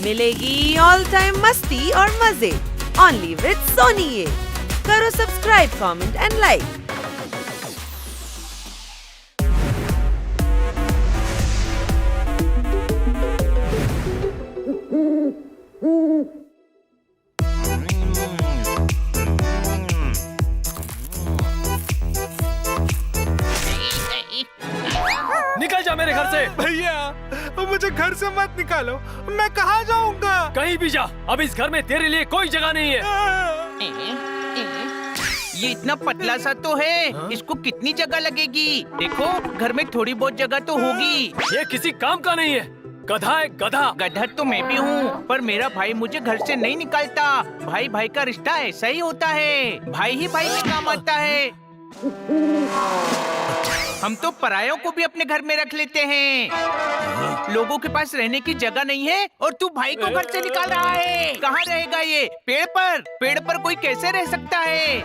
मिलेगी all time मस्ती और मजे ओनली विद सोनी ये। करो सब्सक्राइब, कमेंट एंड लाइक। निकल जा मेरे घर से। भैया मुझे घर से मत निकालो, मैं कहाँ जाऊंगा? कहीं भी जा, अब इस घर में तेरे लिए कोई जगह नहीं है। ये इतना पतला सा तो है, इसको कितनी जगह लगेगी? देखो घर में थोड़ी बहुत जगह तो होगी। ये किसी काम का नहीं है, गधा है गधा। गधा तो मैं भी हूँ, पर मेरा भाई मुझे घर से नहीं निकालता। भाई भाई का रिश्ता ऐसा ही होता है, भाई ही भाई के काम आता है। हम तो परायों को भी अपने घर में रख लेते हैं। लोगों के पास रहने की जगह नहीं है और तू भाई को घर से निकाल रहा है। कहाँ रहेगा ये? पेड़ पर? पेड़ पर कोई कैसे रह सकता है?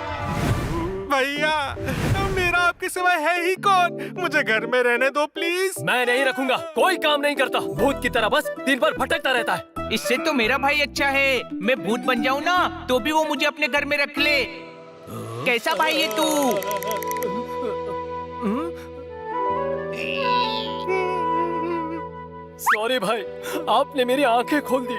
भैया मेरा आपके सिवाय है ही कौन? मुझे घर में रहने दो प्लीज। मैं नहीं रखूंगा, कोई काम नहीं करता, भूत की तरह बस दिन भर भटकता रहता है। इससे तो मेरा भाई अच्छा है, मैं भूत बन जाऊँ ना तो भी वो मुझे अपने घर में रख ले। कैसा भाई है तू? सॉरी भाई, आपने मेरी आंखें खोल दी।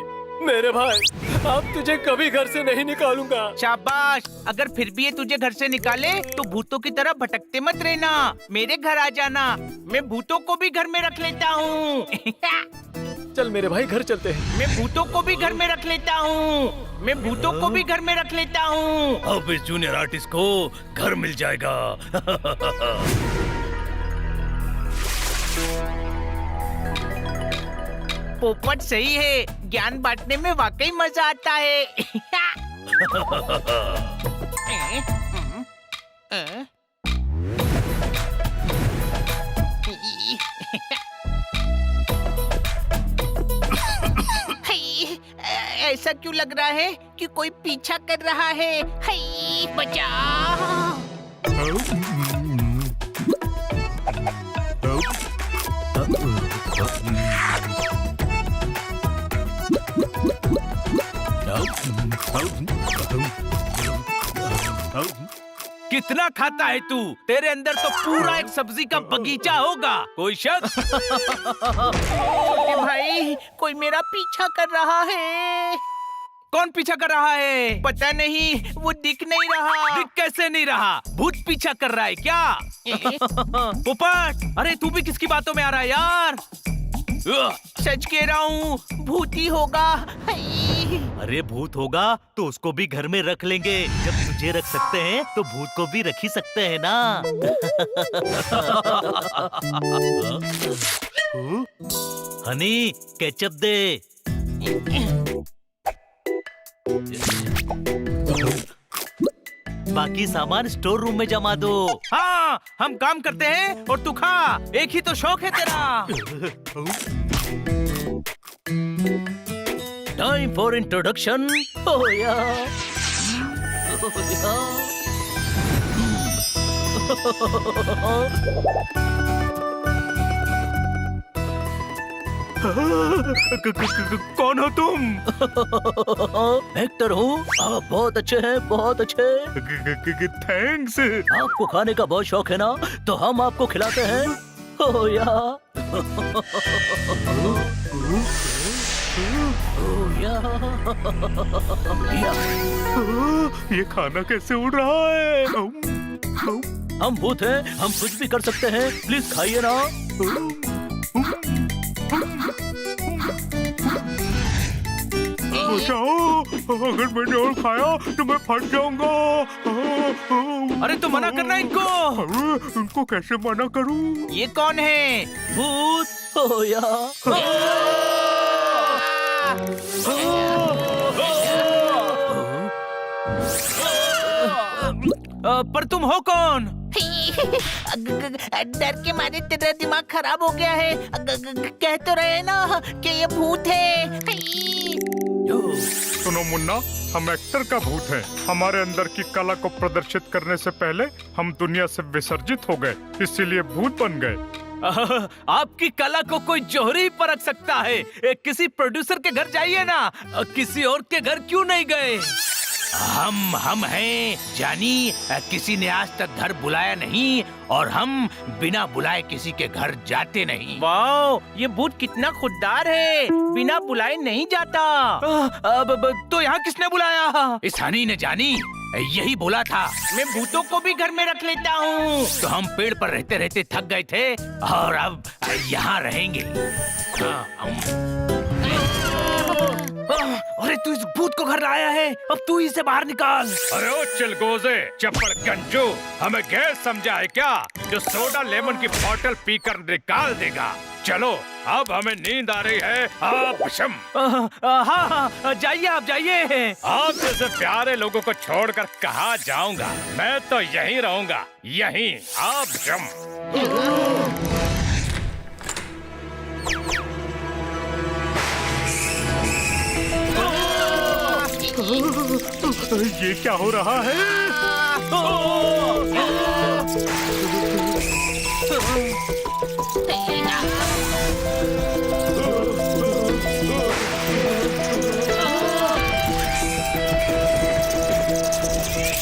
मेरे भाई, अब तुझे कभी घर से नहीं निकालूंगा। शाबाश, अगर फिर भी ये तुझे घर से निकाले तो भूतों की तरह भटकते मत रहना, मेरे घर आ जाना। मैं भूतों को भी घर में रख लेता हूँ। चल मेरे भाई घर चलते हैं। मैं भूतों को भी घर में रख लेता हूँ। मैं भूतों को भी घर में रख लेता हूँ। अब इस जूनियर आर्टिस्ट को घर मिल जाएगा। पोपट सही है, ज्ञान बांटने में वाकई मजा आता है। ऐसा क्यों लग रहा है कि कोई पीछा कर रहा है? हाय, बचा। कितना खाता है तू? तेरे अंदर तो पूरा एक सब्जी का बगीचा होगा। कोई शक? छोटे भाई, कोई मेरा पीछा कर रहा है। कौन पीछा कर रहा है? पता नहीं, वो दिख नहीं रहा। दिख कैसे नहीं रहा? भूत पीछा कर रहा है क्या? पोपट, अरे तू भी किसकी बातों में आ रहा है यार? सच कह रहा हूँ, भूत ही होगा। अरे भूत होगा तो उसको भी घर में रख लेंगे। जब तुझे रख सकते हैं तो भूत को भी रख ही सकते हैं ना। हनी, केचप दे। बाकी सामान स्टोर रूम में जमा दो। हाँ, हम काम करते हैं और तू खा। एक ही तो शौक है तेरा। Time for introduction. कौन हो तुम? एक्टर हूँ। आप बहुत अच्छे हैं, बहुत अच्छे। थैंक्स। आपको खाने का बहुत शौक है ना, तो हम आपको खिलाते हैं। ओ या। ये खाना कैसे उड़ रहा है? हम भूत हैं, हम कुछ भी कर सकते हैं। प्लीज खाइए ना। बचाओ, अगर मैंने और खाया तो मैं फट जाऊंगा। अरे तो मना करना इनको। अरे इनको कैसे मना करूं? ये कौन है? भूत। ओ या। पर तुम हो कौन? डर के मारे तेरा दिमाग खराब हो गया है। कह तो रहे ना कि ये भूत है। सुनो मुन्ना, हम एक्टर का भूत है। हमारे अंदर की कला को प्रदर्शित करने से पहले हम दुनिया से विसर्जित हो गए, इसीलिए भूत बन गए। आपकी कला को कोई जौहरी परख सकता है। किसी प्रोड्यूसर के घर जाइए ना, किसी और के घर क्यों नहीं गए? हम हैं जानी, किसी ने आज तक घर बुलाया नहीं और हम बिना बुलाए किसी के घर जाते नहीं। वाओ, ये भूत कितना खुददार है, बिना बुलाए नहीं जाता। तो यहाँ किसने बुलाया? इस हनी ने जानी, यही बोला था मैं भूतों को भी घर में रख लेता हूँ। तो हम पेड़ पर रहते रहते थक गए थे और अब यहाँ रहेंगे। अरे तू इस भूत को घर लाया है, अब तू इसे बाहर निकाल। अरे ओ चिलगोजे, चप्पड़ गंजू, हमें गैस समझा है क्या जो सोडा लेमन की बोतल पीकर निकाल देगा? चलो, अब हमें नींद आ रही है। आप शम। हाँ, जाइए आप जाइए। आप जैसे प्यारे लोगों को छोड़कर कहाँ जाऊंगा? मैं तो यहीं रहूंगा, यहीं। आप शम। ये क्या हो रहा है?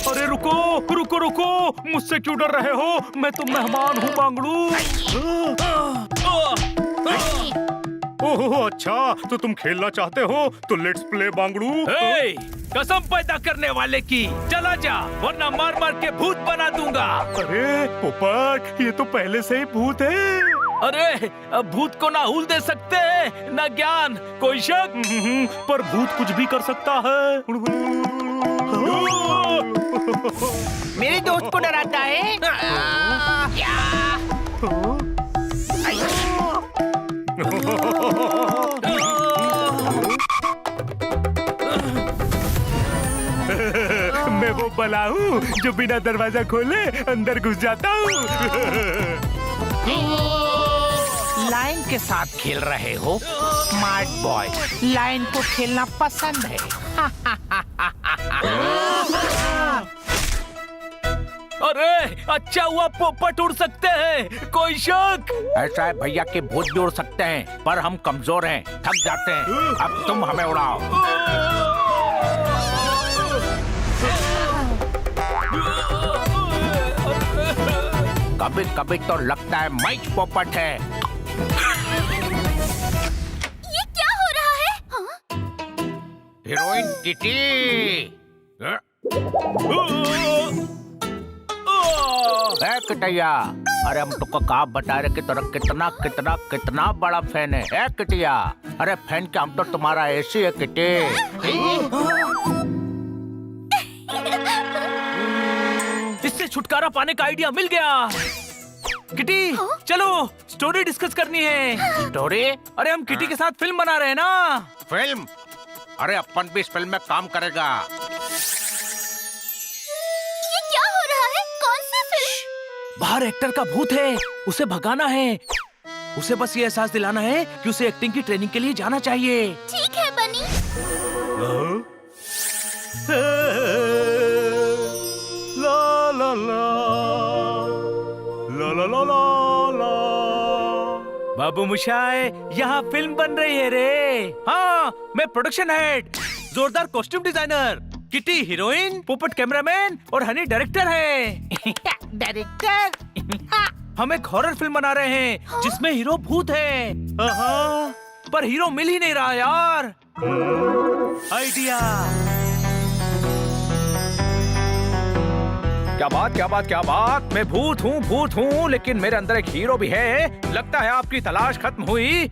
अरे रुको रुको रुको, मुझसे क्यों डर रहे हो? मैं तो मेहमान हूँ बांगड़ू। ओह अच्छा, तो तुम खेलना चाहते हो तो लेट्स प्ले बांगड़ू। कसम पैदा करने वाले की, चला जा वरना मार मार के भूत बना दूंगा। अरे पोपट, ये तो पहले से ही भूत है। अरे भूत को ना हूल दे सकते, ना ज्ञान, कोई शक? पर भूत कुछ भी कर सकता है। मेरे दोस्त को डराता है। मैं वो बला हूँ जो बिना दरवाजा खोले अंदर घुस जाता हूँ। लाइन के साथ खेल रहे हो स्मार्ट बॉय, लाइन को खेलना पसंद है। अरे अच्छा हुआ पोपट उड़ सकते हैं, कोई शक? ऐसा है भैया के भूत भी उड़ सकते हैं, पर हम कमजोर हैं, थक जाते हैं। अब तुम हमें उड़ाओ। कभी कभी तो लगता है मैं पोपट है। ये क्या हो रहा है? हाँ? Heroine kitty. किटिया, अरे हम तुमको कहा बता रहे कि तेरा कितना कितना कितना बड़ा फैन है। ए किटिया, अरे फैन क्या, हम तो तुम्हारा ऐसी है किटी। इससे छुटकारा पाने का आइडिया मिल गया। किटी चलो स्टोरी डिस्कस करनी है। स्टोरी? अरे हम किटी के साथ फिल्म बना रहे हैं ना। फिल्म? अरे अपन भी इस फिल्म में काम करेगा। ये क्या हो रहा है? कौन सी फिल्म? बाहर एक्टर का भूत है, उसे भगाना है। उसे बस ये एहसास दिलाना है कि उसे एक्टिंग की ट्रेनिंग के लिए जाना चाहिए। ठीक है बनी। ला ला ला ला ला ला ला ला। बाबू मुशाए, यहाँ फिल्म बन रही है रे। हाँ, मैं प्रोडक्शन हेड, जोरदार कॉस्ट्यूम डिजाइनर, किटी हीरोइन, पोपट कैमरामैन और हनी डायरेक्टर है। डायरेक्टर? हम एक हॉरर फिल्म बना रहे हैं जिसमें हीरो भूत है। पर हीरो मिल ही नहीं रहा यार। आइडिया। क्या बात क्या बात क्या बात, मैं भूत हूँ, लेकिन मेरे अंदर एक हीरो भी है। लगता है आपकी तलाश खत्म हुई।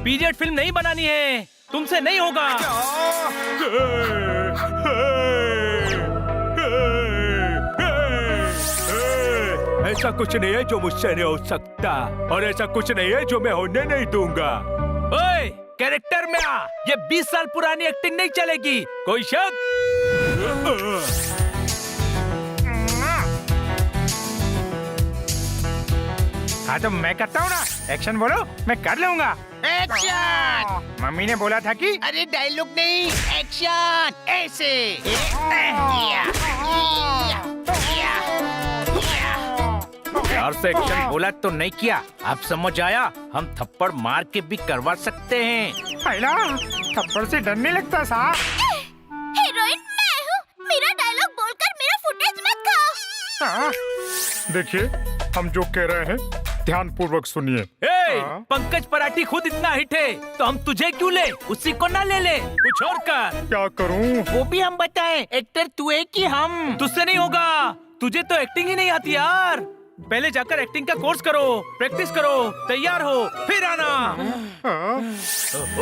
पीरियड फिल्म नहीं बनानी है, तुमसे नहीं होगा। ऐसा कुछ नहीं है जो मुझसे नहीं हो सकता, और ऐसा कुछ नहीं है जो मैं होने नहीं दूंगा। ओए, कैरेक्टर में आ, ये 20 साल पुरानी एक्टिंग नहीं चलेगी, कोई शक? हाँ तो मैं करता हूँ ना, एक्शन बोलो, मैं कर लूँगा। एक्शन! मम्मी ने बोला था कि अरे डायलॉग नहीं, एक्शन! ऐसे। प्यार से एक्शन बोला तो नहीं किया, अब समझ आया? हम थप्पड़ मार के भी करवा सकते हैं। पहला थप्पड़ से डर नहीं लगता साहब। हीरोइन मैं हूँ, मेरा डायलॉग बोलकर मेरा फुटेज मत खाओ। हाँ, देखिए हम जो कह रहे हैं ध्यान पूर्वक सुनिए। पंकज पराठी खुद इतना हिट है तो हम तुझे क्यों ले, उसी को ना ले ले, कुछ और कर। क्या करूं? वो भी हम बताएं, एक्टर तू है कि हम? तुझसे नहीं होगा, तुझे तो एक्टिंग ही नहीं आती यार। पहले जाकर एक्टिंग का कोर्स करो, प्रैक्टिस करो, तैयार हो फिर आना।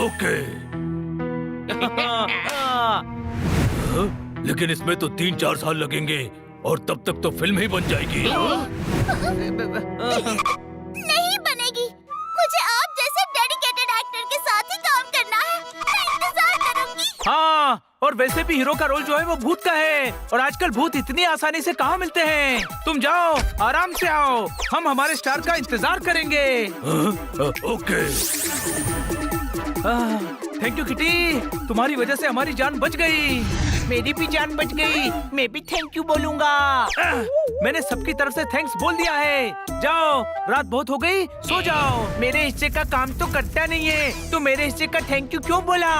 ओके। लेकिन इसमें तो 3-4 साल लगेंगे और तब तक तो फिल्म ही बन जाएगी। नहीं बनेगी, मुझे आप जैसे डेडिकेटेड एक्टर के साथ ही काम करना है। मैं इंतजार करूंगी। हाँ, और वैसे भी हीरो का रोल जो है वो भूत का है, और आजकल भूत इतनी आसानी से कहाँ मिलते हैं। तुम जाओ, आराम से आओ, हम हमारे स्टार का इंतजार करेंगे। ओके। थैंक यू किटी, तुम्हारी वजह से हमारी जान बच गई। मेरी भी जान बच गई, मैं भी थैंक यू बोलूंगा। मैंने सबकी तरफ से थैंक्स बोल दिया है। जाओ, रात बहुत हो गई, सो जाओ। मेरे हिस्से का काम तो करता नहीं है, तो मेरे हिस्से का थैंक यू क्यों बोला?